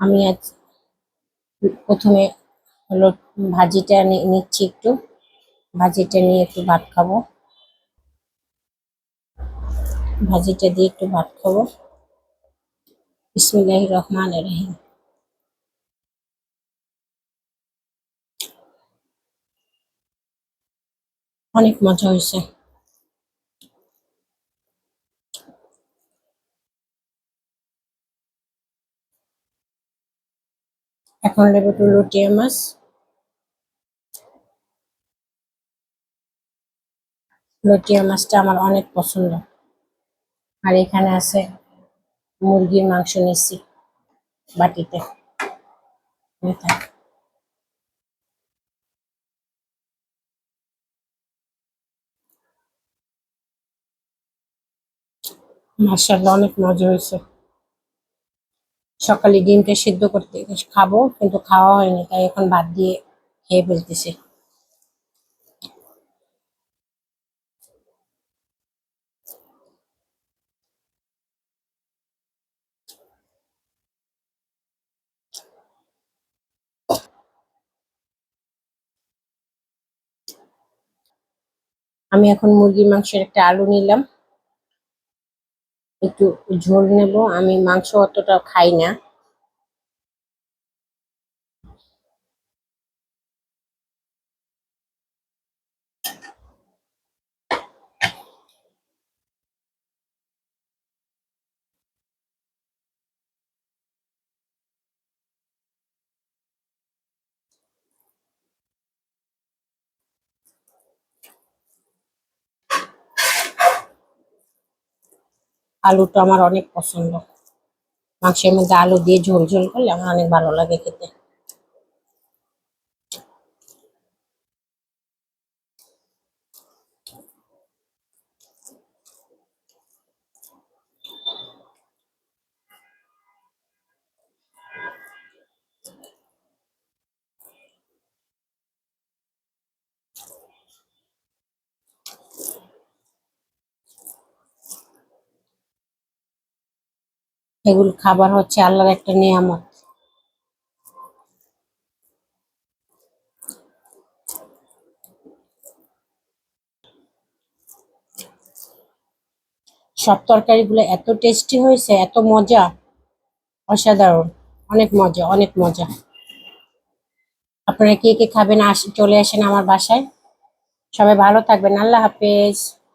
আমি আজ প্রথমে হলো ভাজিটা নিচ্ছি একটু। ভাজিটা নিয়ে একটু ভাত খাবো। ভাজিটা দিয়ে একটু ভাত খাবো। বিসমিল্লাহির রহমানির রহিম। অনেক মজা হয়েছে। এখন নেব একটু লটিয়া মাছ। লটিয়া মাছটা আমার অনেক পছন্দ। আর এখানে আছে মুরগির মাংস নিচ্ছি বাটিতে। মাশাআল্লাহ অনেক মজা হয়েছে। সকালে ডিমটা সিদ্ধ করতে খাবো, কিন্তু খাওয়া হয়নি, তাই এখন ভাত দিয়ে খেয়ে ফেলতেছি। আমি এখন মুরগির মাংসের একটা আলু নিলাম, একটু ঝোল নেব। আমি মাংস অতটা খাই না। আলুটা আমার অনেক পছন্দ। মাংসের মধ্যে আলু দিয়ে ঝোল ঝোল করলে আমার অনেক ভালো লাগে খেতে। এগুলো খাবার হচ্ছে আল্লাহর একটা নিয়ামত। সব তরকারিগুলো এত টেস্টি হয়েছে, এত মজা, অসাধারণ। অনেক মজা, অনেক মজা। আপনারা কে কে খাবেন, চলে আসেন আমার বাসায়। সবাই ভালো থাকবেন। আল্লাহ হাফেজ।